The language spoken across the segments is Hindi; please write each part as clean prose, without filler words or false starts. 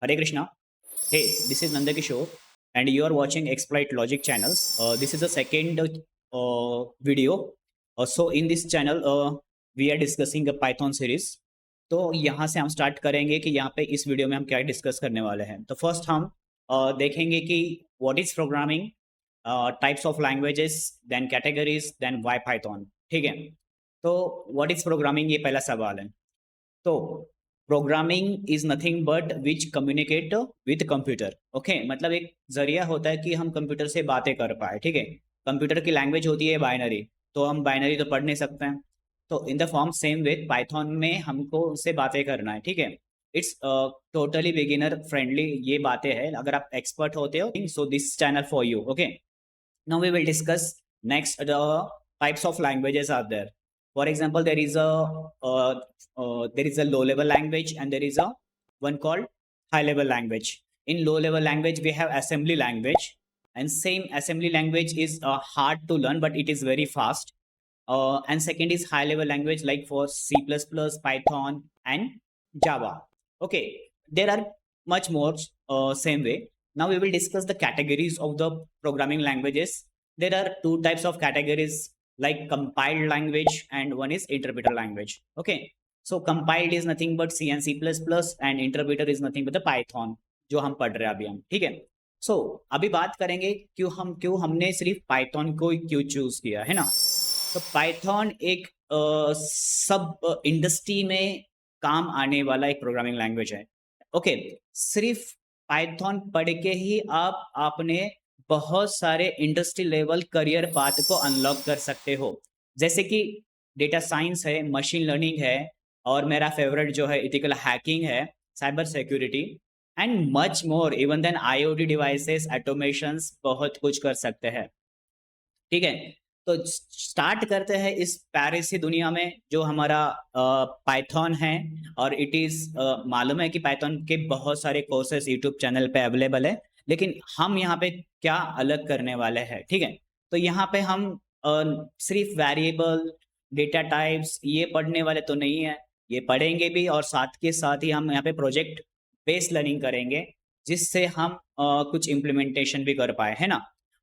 Hare Krishna. Hey, this is Nandakishore, and you are watching Exploit Logic channels. This is the second video. So in this channel, we are discussing a Python series. तो यहाँ से हम स्टार्ट करेंगे कि यहाँ पे इस वीडियो में हम क्या डिस्कस करने वाले हैं. तो फर्स्ट हम देखेंगे कि what is programming, types of languages, then categories, then why Python. ठीक है. तो व्हाट इज प्रोग्रामिंग, ये पहला सवाल है. तो programming is nothing but which communicate with computer. Okay, मतलब एक जरिया होता है कि हम कंप्यूटर से बातें कर पाए. ठीक है. कंप्यूटर की लैंग्वेज होती है बाइनरी, तो हम बाइनरी तो पढ़ नहीं सकते हैं. तो in the form same with Python में हमको उससे बातें करना है. ठीक है. इट्स टोटली बिगिनर फ्रेंडली ये बातें हैं. अगर आप एक्सपर्ट होते हो, so this channel for you. Okay. Now we will discuss next the types of languages are there. For example, there is a low level language and there is a one called high level language. In low level language we have assembly language, and same assembly language is hard to learn but it is very fast. And second is high level language like for C++, Python and Java. Okay, there are much more same way. Now we will discuss the categories of the programming languages. There are two types of categories, like compiled language and one is interpreter language. Okay, so compiled is nothing but C and C++ and interpreter is nothing but the Python जो हम पढ़ रहे हैं अभी हम. ठीक है. सो अभी बात करेंगे क्यों हमने सिर्फ पाइथन को क्यों चूज किया है ना. तो पाइथन एक सब इंडस्ट्री में काम आने वाला एक प्रोग्रामिंग लैंग्वेज है. ओके, सिर्फ पाइथन पढ़ के ही आप आपने बहुत सारे इंडस्ट्री लेवल करियर पाथ को अनलॉक कर सकते हो. जैसे कि डेटा साइंस है, मशीन लर्निंग है, और मेरा फेवरेट जो है इथिकल हैकिंग है, cyber security and much more. Even then IoT devices, automations, बहुत कुछ कर सकते हैं. ठीक है. तो स्टार्ट करते हैं इस प्यारी सी दुनिया में जो हमारा पाइथन है. और इट इज़ मालूम है कि पाइथन के बहुत सारे कोर्सेस यूट्यूब चैनल पे अवेलेबल है, लेकिन हम यहाँ पे क्या अलग करने वाले हैं. ठीक है. तो यहाँ पे हम सिर्फ वेरिएबल, डेटा टाइप्स ये पढ़ने वाले तो नहीं है. ये पढ़ेंगे भी और साथ के साथ ही हम यहाँ पे प्रोजेक्ट बेस्ड लर्निंग करेंगे, जिससे हम कुछ इम्प्लीमेंटेशन भी कर पाए, है ना.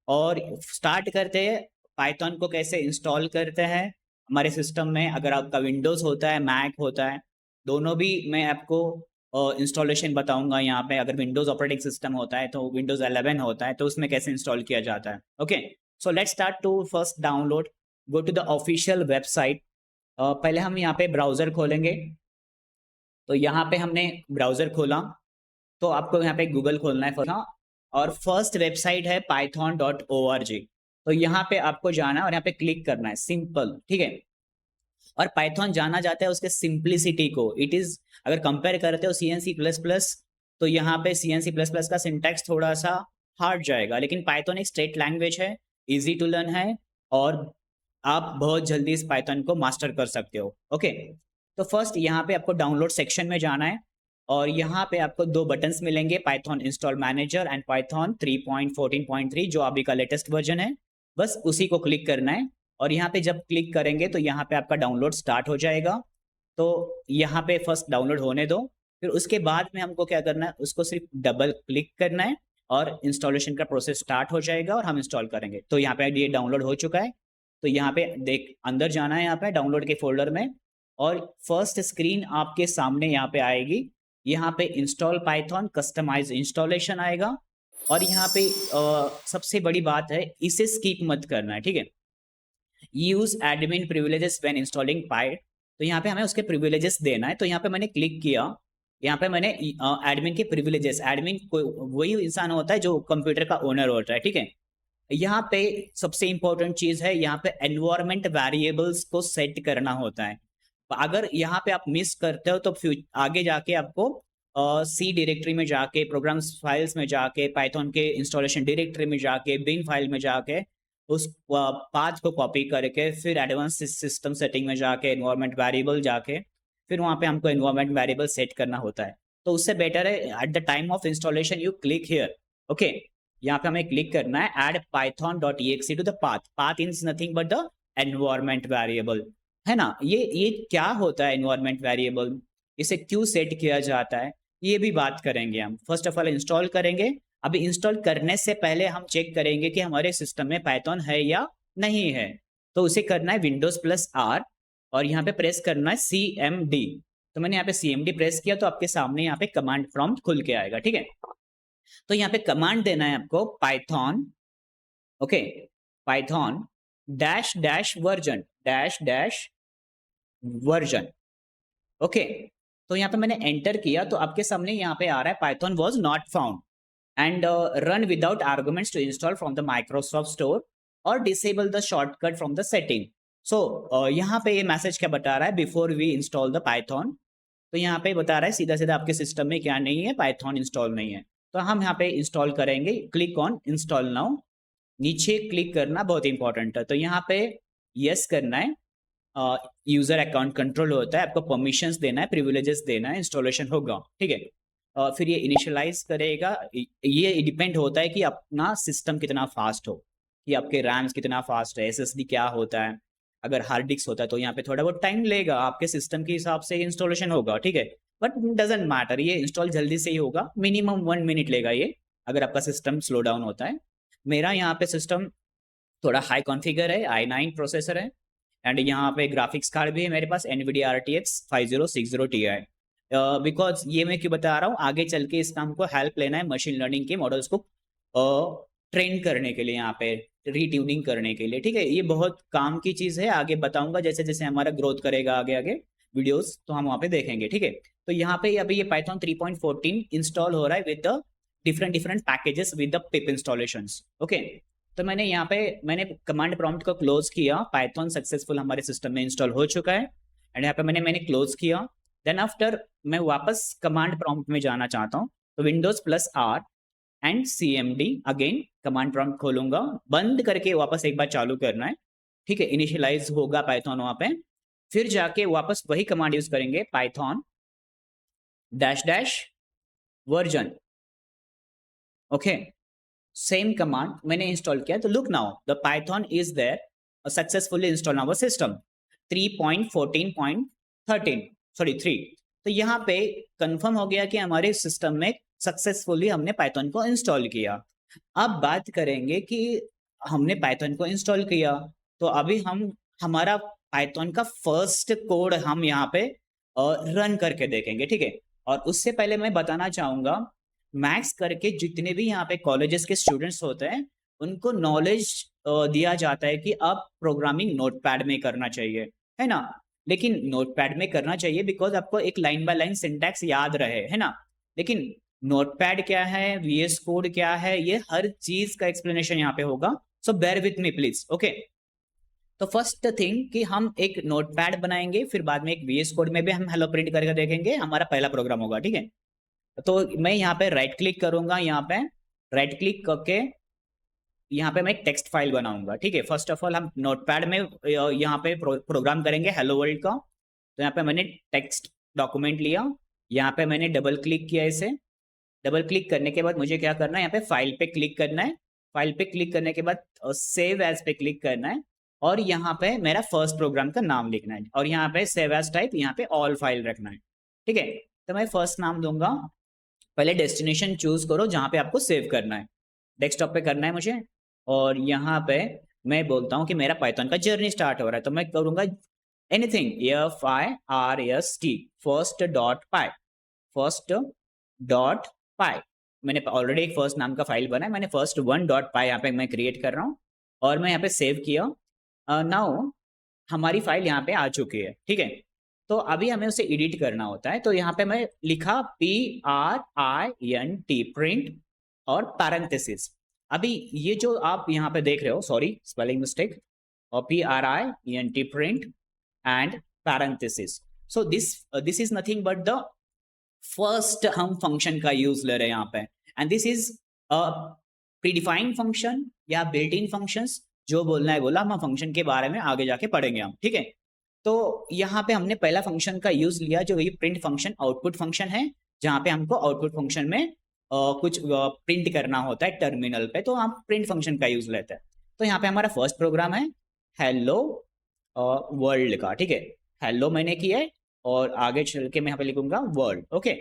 और स्टार्ट करते हैं पाइथन को कैसे इंस्टॉल करते हैं हमारे सिस्टम में. अगर आपका विंडोज़ होता है, मैक होता है, दोनों भी मैं आपको इंस्टॉलेशन बताऊंगा यहाँ पे. अगर विंडोज़ ऑपरेटिंग सिस्टम होता है तो विंडोज़ 11 होता है तो उसमें कैसे इंस्टॉल किया जाता है. Okay, so let's start to first download. Go to the official website. पहले हम यहाँ पे ब्राउज़र खोलेंगे. तो यहाँ पे हमने ब्राउज़र खोला तो आपको यहाँ पे गूगल खोलना है फर्स्ट, और फर्स्ट वेबसाइट है python.org. तो यहाँ पे आपको जाना है और यहाँ पे क्लिक करना है. सिंपल. ठीक है. और पाइथन जाना जाता है उसके सिंप्लिसिटी को. इट इज, अगर कंपेयर करते हो C and C plus plus, तो यहाँ पे C and C plus plus का सिंटैक्स थोड़ा सा हार्ड जाएगा, लेकिन पाइथन एक स्ट्रेट लैंग्वेज है, इजी टू लर्न है, और आप बहुत जल्दी इस पाइथन को मास्टर कर सकते हो. ओके. तो फर्स्ट यहाँ पे आपको डाउनलोड सेक्शन में जाना है और यहाँ पे आपको दो बटन्स मिलेंगे, Python install manager and Python 3.14.3 जो अभी का लेटेस्ट वर्जन है. बस उसी को क्लिक करना है और यहाँ पे जब क्लिक करेंगे तो यहाँ पे आपका डाउनलोड स्टार्ट हो जाएगा. तो यहाँ पे फर्स्ट डाउनलोड होने दो, फिर उसके बाद में हमको क्या करना है, उसको सिर्फ डबल क्लिक करना है और इंस्टॉलेशन का प्रोसेस स्टार्ट हो जाएगा और हम इंस्टॉल करेंगे. तो यहाँ पे ये डाउनलोड हो चुका है. तो यहाँ पे देख, अंदर जाना है यहाँ पे डाउनलोड के फोल्डर में, और फर्स्ट स्क्रीन आपके सामने यहाँ पे आएगी. यहाँ पे इंस्टॉल पाइथन कस्टमाइज इंस्टॉलेशन आएगा, और यहाँ पे सबसे बड़ी बात है, इसे स्किप मत करना है. ठीक है. Use admin privileges when installing py. तो यहाँ पे हमें उसके प्रिविलेजेस देना है. तो यहाँ पे मैंने क्लिक किया, यहाँ पे मैंने एडमिन के प्रिविलेजेस, एडमिन वही इंसान होता है जो कंप्यूटर का ओनर होता है. ठीक है. यहाँ पे सबसे इंपॉर्टेंट चीज है, यहाँ पे एनवायरमेंट वेरिएबल्स को सेट करना होता है. अगर यहाँ पे आप मिस करते हो तो आगे जाके आपको सी डायरेक्टरी में जाके, प्रोग्राम्स फाइल्स में जाके, पाइथन के इंस्टॉलेशन डायरेक्टरी में जाके, बिन फाइल में जाके उस पाथ को कॉपी करके फिर एडवांस सिस्टम सेटिंग में जाके एनवायरमेंट वेरिएबल जाके फिर वहाँ पे हमको एनवायरमेंट वेरिएबल सेट करना होता है. तो उससे बेटर है at the time of installation you click here. Okay. यहाँ पे हमें क्लिक करना है add python.exe to the path. Path is nothing but the environment variable, है ना. ये क्या होता है एनवायरमेंट वेरिएबल, इसे क्यों सेट किया जाता है, ये भी बात करेंगे हम। फर्स्ट ऑफ ऑल इंस्टॉल करेंगे। अभी इंस्टॉल करने से पहले हम चेक करेंगे कि हमारे सिस्टम में पाइथन है या नहीं है। तो उसे करना है विंडोज प्लस आर और यहाँ पे प्रेस करना है CMD। तो मैंने यहाँ पे CMD प्रेस किया तो आपके सामने यहाँ पे कमांड प्रॉम्प्ट खुल के आएगा, ठीक है। तो यहाँ पे कमांड देना है आपको Python, okay, Python dash dash version, dash dash version, okay. तो यहाँ पे मैंने एंटर किया तो आपके सामने यहाँ पे आ रहा है Python was not found and run without arguments to install from the Microsoft store और disable the shortcut from the setting. So यहाँ पे ये मैसेज क्या बता रहा है, before we install the Python. तो यहाँ पे बता रहा है सीधा सीधा आपके सिस्टम में क्या नहीं है, पाइथन इंस्टॉल नहीं है। तो हम यहाँ पे इंस्टॉल करेंगे, क्लिक ऑन इंस्टॉल नाउ। नीचे क्लिक करना बहुत इंपॉर्टेंट है, तो यहाँ पे यस करना है। यूजर अकाउंट कंट्रोल होता है, आपको परमिशंस देना है, प्रिविलेजेस देना है, इंस्टॉलेशन होगा, ठीक है। फिर ये इनिशियलाइज करेगा। ये डिपेंड होता है कि अपना सिस्टम कितना फास्ट हो, कि आपके रैम्स कितना फास्ट है, SSD क्या होता है। अगर हार्ड डिस्क होता है तो यहाँ पे थोड़ा बहुत टाइम लेगा, आपके सिस्टम के हिसाब से इंस्टॉलेशन होगा, ठीक है। बट डजेंट मैटर, ये इंस्टॉल जल्दी से ही होगा, मिनिमम 1 मिनट लेगा ये, अगर आपका सिस्टम स्लो डाउन होता है। मेरा यहाँ पे सिस्टम थोड़ा हाई कॉन्फ़िगर है, i9 प्रोसेसर है एंड यहाँ पे ग्राफिक्स कार्ड भी है मेरे पास, NVIDIA RTX 5060 Ti। बिकॉज ये मैं क्यों बता रहा हूँ, आगे चल के इसका हमको हेल्प लेना है मशीन लर्निंग के मॉडल्स को ट्रेन करने के लिए, यहाँ पे रीट्यूनिंग करने के लिए, ठीक है। ये बहुत काम की चीज़ है, आगे बताऊंगा जैसे जैसे हमारा ग्रोथ करेगा आगे आगे वीडियोस, तो हम वहाँ पे देखेंगे, ठीक है। तो यहाँ पे अभी ये पाइथन 3.14 इंस्टॉल हो रहा है with the different packages with the pip installations, okay. तो मैंने यहाँ पे कमांड प्रॉम्प्ट को क्लोज किया, पाइथन सक्सेसफुल हमारे सिस्टम में इंस्टॉल हो चुका है एंड यहाँ पे मैंने क्लोज किया। देन आफ्टर मैं वापस कमांड प्रॉम्प्ट में जाना चाहता हूँ, तो Windows plus R and CMD again command prompt खोलूंगा, बंद करके वापस एक बार चालू करना है, ठीक है। इनिशियलाइज होगा पाइथन वहाँ पे, फिर जाके वापस वही कमांड यूज करेंगे, Python dash dash version, okay. Same command मैंने इंस्टॉल किया, तो look now the Python is there successfully install our system 3.14.13 sorry 3। तो यहाँ पे कंफर्म हो गया कि हमारे सिस्टम में सक्सेसफुली हमने पाइथन को इंस्टॉल किया। अब बात करेंगे कि हमने पाइथन को इंस्टॉल किया, तो अभी हम हमारा पाइथन का फर्स्ट कोड हम यहाँ पे रन करके देखेंगे, ठीक है। और उससे पहले मैं बताना चाहूँगा, मैक्स करके जितने भी यहाँ पे कॉलेजेस के स्टूडेंट्स होते हैं उनको नॉलेज दिया जाता है कि अब प्रोग्रामिंग नोटपैड में करना चाहिए, है ना। लेकिन नोटपैड में करना चाहिए बिकॉज आपको एक लाइन बाय लाइन सिंटैक्स याद रहे, है ना। लेकिन नोटपैड क्या है, VS कोड क्या है, ये हर चीज का एक्सप्लेनेशन यहाँ पे होगा, so bear with me please, okay. तो फर्स्ट थिंग कि हम एक नोटपैड बनाएंगे, फिर बाद में एक VS कोड में भी हम हेलो प्रिंट करके देखेंगे, हमारा पहला प्रोग्राम होगा, ठीक है। तो मैं यहाँ पे राइट क्लिक करूंगा, यहाँ पे राइट क्लिक करके यहाँ पे मैं एक टेक्स्ट फाइल बनाऊंगा, ठीक है। फर्स्ट ऑफ ऑल हम नोटपैड में यहाँ पे प्रोग्राम करेंगे हेलो वर्ल्ड का। तो यहाँ पे मैंने टेक्स्ट डॉक्यूमेंट लिया, यहाँ पे मैंने डबल क्लिक किया इसे। डबल क्लिक करने के बाद मुझे क्या करना है, यहाँ पे फाइल पे क्लिक करना है। फाइल पे क्लिक करने के बाद सेव एज पे क्लिक करना है और यहाँ पे मेरा फर्स्ट प्रोग्राम का नाम लिखना है और यहाँ पे सेव एज टाइप, यहाँ पे ऑल फाइल रखना है, ठीक है। तो मैं फर्स्ट नाम दूंगा, पहले डेस्टिनेशन चूज करो जहाँ पे आपको सेव करना है, डेस्कटॉप पे करना है मुझे। और यहाँ पे मैं बोलता हूँ कि मेरा पाइथन का जर्नी स्टार्ट हो रहा है, तो मैं करूँगा एनीथिंग FIRST फर्स्ट डॉट पाई। मैंने ऑलरेडी एक फर्स्ट नाम का फाइल बना है, मैंने फर्स्ट 1.py यहाँ पे मैं क्रिएट कर रहा हूँ और मैं यहाँ पे सेव किया। नाउ हमारी फाइल यहाँ पे आ चुकी है, ठीक है। तो अभी हमें उसे एडिट करना होता है, तो यहाँ पे मैं लिखा PRINT प्रिंट और पैरेंथेसिस। अभी ये जो आप यहाँ पे देख रहे हो, सॉरी स्पेलिंग मिस्टेक, और PRINT print and parenthesis. So this is nothing but the first हम फंक्शन का यूज ले रहे हैं यहाँ पे, and this is predefined function या बिल्ट इन फंक्शंस, जो बोलना है बोला, हम फंक्शन के बारे में आगे जाके पढ़ेंगे हम, ठीक है। तो यहाँ पे हमने पहला फंक्शन का यूज लिया जो ये प्रिंट फंक्शन आउटपुट फंक्शन है, जहाँ पे हमको आउटपुट फंक्शन में कुछ प्रिंट करना होता है टर्मिनल पे, तो हम प्रिंट फंक्शन का यूज लेते हैं। तो यहाँ पे हमारा फर्स्ट प्रोग्राम है हेलो वर्ल्ड का, ठीक है। हेलो मैंने किया है और आगे चल के मैं यहाँ पे लिखूंगा वर्ल्ड, ओके।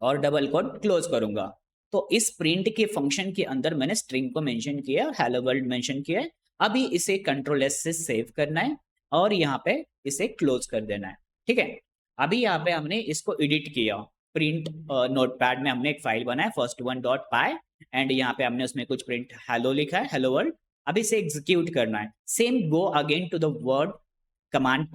और डबल कोट क्लोज करूंगा। तो इस प्रिंट के फंक्शन के अंदर मैंने स्ट्रिंग को मेंशन किया और हेलो वर्ल्ड मेंशन किया है। अभी इसे कंट्रोल एस से सेव करना है और यहाँ पे इसे क्लोज कर देना है। ठीक है, अभी यहाँ पे हमने इसको एडिट किया। प्रिंट नोटपैड में हमने एक फाइल बनाया first one dot pi, and यहाँ पे हमने उसमें कुछ प्रिंट हेलो लिखा है, हेलो वर्ल्ड। अभी इसे एग्जीक्यूट करना है। Same go again to the word command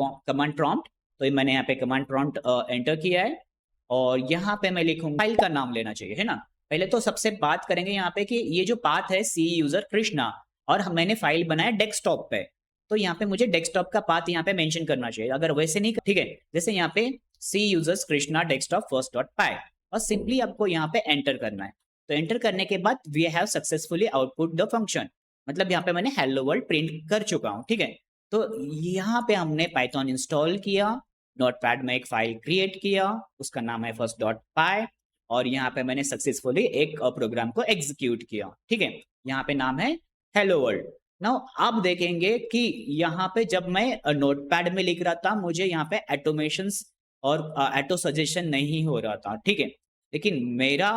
prompt. तो मैंने यहाँ पे कमांड प्रॉम्प्ट एंटर किया है और यहाँ पे मैं लिखूंगा, फाइल का नाम लेना चाहिए है ना। पहले तो सबसे बात करेंगे यहाँ पे कि ये जो पाथ है सी यूजर कृष्णा, और मैंने फाइल बनाया डेस्कटॉप पे, तो यहाँ पे मुझे डेस्कटॉप का पाथ यहाँ पे मेंशन करना चाहिए। अगर वैसे नहीं, ठीक है, जैसे यहाँ पे C users Krishna desktop first dot py, और सिंपली आपको यहाँ पे एंटर करना है। तो एंटर करने के बाद we have successfully output the function, मतलब यहाँ पे मैंने हेलो वर्ल्ड प्रिंट कर चुका हूँ। ठीक है, तो यहाँ पे हमने पाइथन इंस्टॉल किया, नोटपैड में एक फाइल क्रिएट किया, उसका नाम है फर्स्ट डॉट पाई, और यहाँ पे मैंने सक्सेसफुली एक प्रोग्राम को एग्जीक्यूट किया। ठीक है, यहाँ पे नाम है हेलो वर्ल्ड। नाउ आप देखेंगे कि यहाँ पे जब मैं नोटपैड में लिख रहा था मुझे यहाँ पे ऑटोमेशंस और ऑटो सजेशन नहीं हो रहा था। ठीक है, लेकिन मेरा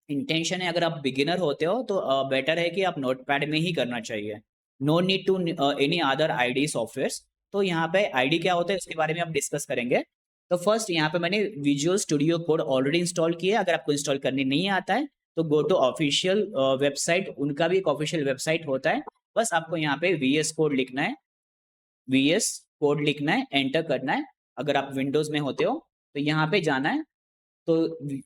इंटेंशन है, अगर आप बिगिनर होते हो तो बेटर है कि आप नोटपैड में ही करना चाहिए। No need to any other ID softwares. तो यहाँ पे आईडी क्या होता है उसके बारे में आप डिस्कस करेंगे। तो फर्स्ट यहाँ पे मैंने visual studio code already install किया है। अगर आपको इंस्टॉल करने नहीं आता है तो गो टू ऑफिशियल वेबसाइट, उनका भी एक ऑफिशियल वेबसाइट होता है। बस आपको यहाँ पे VS कोड लिखना है, VS कोड लिखना है, एंटर करना है। अगर आप विंडोज में होते हो तो यहाँ पे जाना है, तो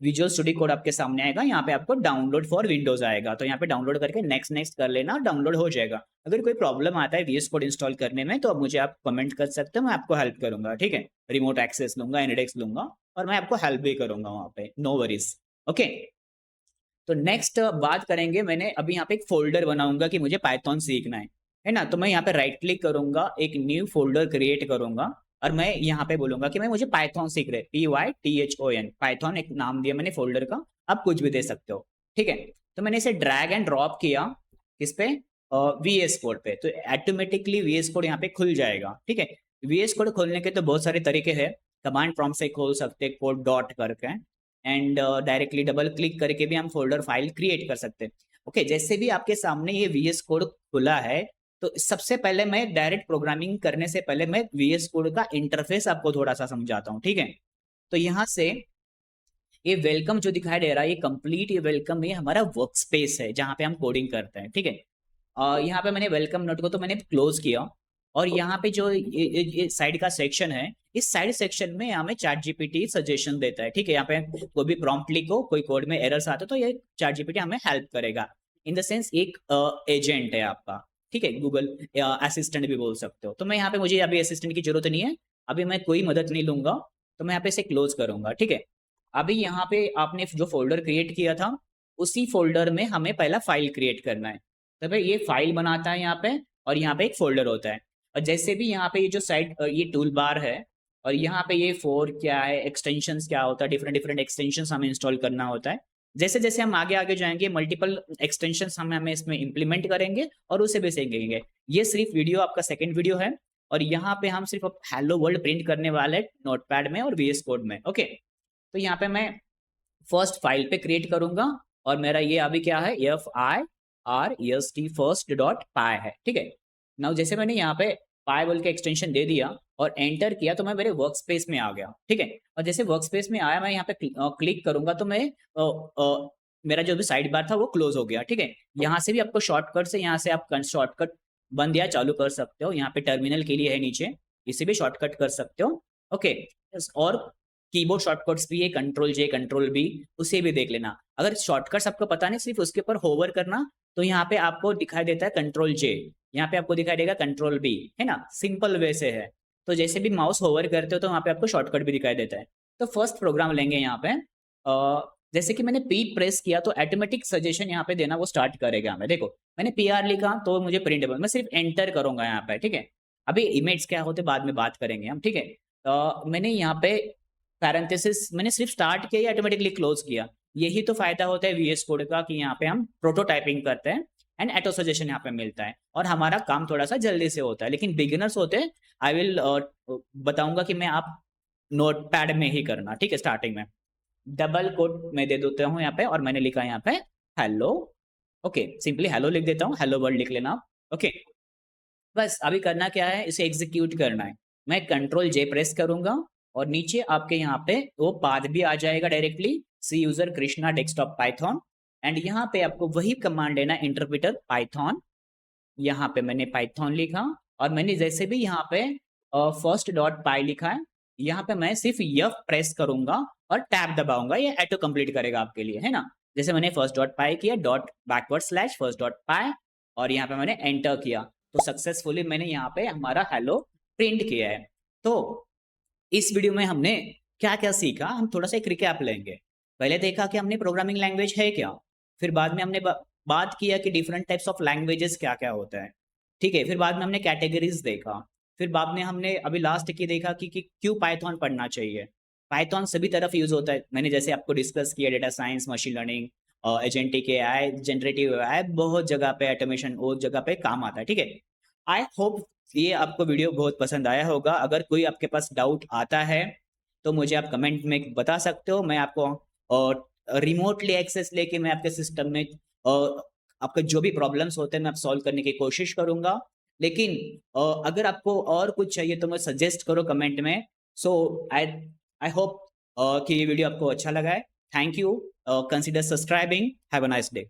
विजुअल स्टूडियो कोड आपके सामने आएगा। यहाँ पे आपको डाउनलोड फॉर विंडोज आएगा, तो यहाँ पे डाउनलोड करके नेक्स्ट नेक्स्ट कर लेना, डाउनलोड हो जाएगा। अगर कोई प्रॉब्लम आता है VS कोड इंस्टॉल करने में तो अब मुझे आप कमेंट कर सकते हो, मैं आपको हेल्प करूंगा। ठीक है, रिमोट एक्सेस लूंगा, एनडेक्स लूंगा और मैं आपको हेल्प भी करूंगा वहाँ पे, नो वरीज। ओके, तो नेक्स्ट बात करेंगे, मैंने अभी यहाँ पे एक फोल्डर बनाऊंगा कि मुझे पाइथन सीखना है ना। तो मैं यहाँ पे राइट क्लिक करूंगा, एक न्यू फोल्डर क्रिएट करूंगा और मैं यहाँ पे बोलूंगा कि मैं मुझे पाइथन सीख रहे, PYTHON, पाइथन एक नाम दिया मैंने फोल्डर का, आप कुछ भी दे सकते हो। ठीक है, तो मैंने इसे ड्रैग एंड ड्रॉप किया किस पे, VS कोड पे, तो ऑटोमेटिकली VS कोड यहाँ पे खुल जाएगा। ठीक है, VS कोड खोलने के तो बहुत सारे तरीके हैं, कमांड प्रॉम्प्ट से खोल सकते हैं कोड डॉट करके, एंड डायरेक्टली डबल क्लिक करके भी हम फोल्डर फाइल क्रिएट कर सकते हैं। ओके, जैसे भी आपके सामने ये VS कोड खुला है, तो सबसे पहले मैं डायरेक्ट प्रोग्रामिंग करने से पहले मैं VS कोड का इंटरफेस आपको थोड़ा सा समझाता हूँ। ठीक है, तो यहाँ से ये वेलकम जो दिखाई दे रहा है, ये कंप्लीट ये वेलकम ये हमारा वर्क स्पेस है जहाँ पे हम कोडिंग करते हैं। ठीक है, यहाँ पे मैंने वेलकम नोट को तो मैंने क्लोज किया, और यहाँ पे जो ये साइड का सेक्शन है, इस साइड सेक्शन में हमें चैट जीपीटी सजेशन देता है। ठीक है, यहाँ पे कोई भी प्रॉम्प्ट लिखो, कोई कोड में एरर्स आते तो ये चैट जीपीटी हमें हेल्प करेगा। इन द सेंस एक एजेंट है आपका। ठीक है, गूगल असिस्टेंट भी बोल सकते हो। तो मैं यहाँ पे, मुझे अभी असिस्टेंट की जरूरत नहीं है, अभी मैं कोई मदद नहीं लूंगा, तो मैं यहाँ पे इसे क्लोज करूंगा। ठीक है, अभी यहाँ पे आपने जो फोल्डर क्रिएट किया था उसी फोल्डर में हमें पहला फाइल क्रिएट करना है। तो भाई ये फाइल बनाता है यहाँ पे, और यहाँ पे एक फोल्डर होता है। और जैसे भी यहाँ पे ये जो साइड ये टूल बार है, और यहाँ पे ये फोर क्या है, एक्सटेंशंस क्या होता है, डिफरेंट डिफरेंट एक्सटेंशंस हमें इंस्टॉल करना होता है। जैसे जैसे हम आगे आगे जाएंगे मल्टीपल एक्सटेंशंस हमें इसमें इंप्लीमेंट करेंगे और उसे भी सीखेंगे। ये सिर्फ वीडियो आपका सेकंड वीडियो है, और यहाँ पे हम सिर्फ हेलो वर्ल्ड प्रिंट करने वाले नोटपैड में और VS कोड में। ओके, तो यहाँ पे मैं फर्स्ट फाइल पे क्रिएट करूंगा, और मेरा ये अभी क्या है, FIRST फर्स्ट डॉट पाई है। ठीक है, नाउ जैसे मैंने यहाँ पे पाई बोल के एक्सटेंशन दे दिया और एंटर किया तो मैं मेरे वर्क स्पेस में आ गया। ठीक है, और जैसे वर्क स्पेस में आया, मैं यहाँ पे क्लिक करूंगा तो मैं मेरा जो भी साइड बार था वो क्लोज हो गया। ठीक है, यहाँ से भी आपको शॉर्टकट से, यहाँ से आप शॉर्टकट बंद या चालू कर सकते हो। यहाँ पे टर्मिनल के लिए है नीचे, इसे भी शॉर्टकट कर सकते हो। ओके, और कीबोर्ड शॉर्टकट्स भी है, Ctrl+J Ctrl+B, उसे भी देख लेना। अगर शॉर्टकट्स आपको पता नहीं, सिर्फ उसके ऊपर होवर करना, तो यहाँ पे आपको दिखाई देता है Ctrl+J, यहाँ पे आपको दिखाई देगा Ctrl+B, है ना, सिंपल वे से है। तो जैसे भी माउस होवर करते हो तो वहाँ पे आपको शॉर्टकट भी दिखाई देता है। तो फर्स्ट प्रोग्राम लेंगे यहाँ पे, जैसे कि मैंने P प्रेस किया तो ऑटोमेटिक सजेशन यहाँ पे देना वो स्टार्ट करेगा। हमें देखो, मैंने PR लिखा तो मुझे प्रिंटेबल, मैं सिर्फ एंटर करूंगा यहाँ पे। ठीक है, अभी इमेज क्या होते बाद में बात करेंगे हम। ठीक है, मैंने यहाँ पे पैरेंथेसिस मैंने सिर्फ स्टार्ट किया, ऑटोमेटिकली क्लोज किया। यही तो फायदा होता है VS कोड का, कि यहाँ पे हम प्रोटोटाइपिंग करते हैं एंड ऑटो सजेशन यहाँ पे मिलता है, और हमारा काम थोड़ा सा जल्दी से होता है। लेकिन बिगिनर्स होते हैं, आई विल बताऊंगा कि मैं आप नोटपैड में ही करना। ठीक है, स्टार्टिंग में। डबल कोट मैं दे देता हूँ यहाँ पे, और मैंने लिखा यहाँ पे हेलो। ओके, सिंपली हेलो लिख देता हूँ, हेलो वर्ल्ड लिख लेना। ओके, बस अभी करना क्या है, इसे एग्जीक्यूट करना है। मैं कंट्रोल जे प्रेस करूंगा और नीचे आपके यहाँ पे वो पाथ भी आ जाएगा directly, C user Krishna desktop Python. And यहाँ पे आपको वही कमांड देना, इंटरप्रेटर पाइथन। यहाँ पे मैंने पाइथन लिखा, और मैंने जैसे भी यहाँ पे फर्स्ट डॉट पाई लिखा है, यहाँ पे मैं सिर्फ यफ प्रेस करूंगा और टैब दबाऊंगा, ये ऑटो कंप्लीट करेगा आपके लिए, है ना। जैसे मैंने फर्स्ट डॉट पाई किया, dot backward slash first dot py, और यहाँ पे मैंने एंटर किया, तो सक्सेसफुली मैंने यहाँ पे हमारा हेलो प्रिंट किया है। तो इस वीडियो में हमने क्या क्या सीखा, हम थोड़ा सा एक रिकैप लेंगे। पहले देखा कि हमने प्रोग्रामिंग लैंग्वेज है क्या, फिर बाद में हमने बात किया कि डिफरेंट टाइप्स ऑफ लैंग्वेजेस क्या क्या होता है, ठीक है। फिर बाद में हमने कैटेगरीज देखा, फिर बाद में हमने अभी लास्ट की देखा कि क्यों पाइथन पढ़ना चाहिए। पाइथन सभी तरफ यूज होता है, मैंने जैसे आपको डिस्कस किया, data science, machine learning, agentic AI, generative AI, बहुत जगह पे ऑटोमेशन वो जगह पे काम आता है, ठीक है। आई होप ये आपको वीडियो बहुत पसंद आया होगा। अगर कोई आपके पास डाउट आता है तो मुझे आप कमेंट में बता सकते हो, मैं आपको और रिमोटली एक्सेस लेके मैं आपके सिस्टम में आपके जो भी प्रॉब्लम्स होते हैं मैं आप सॉल्व करने की कोशिश करूंगा। लेकिन अगर आपको और कुछ चाहिए तो मैं सजेस्ट करो कमेंट में। सो आई आई होप कि ये वीडियो आपको अच्छा लगा है। Thank you, consider subscribing, have a nice day.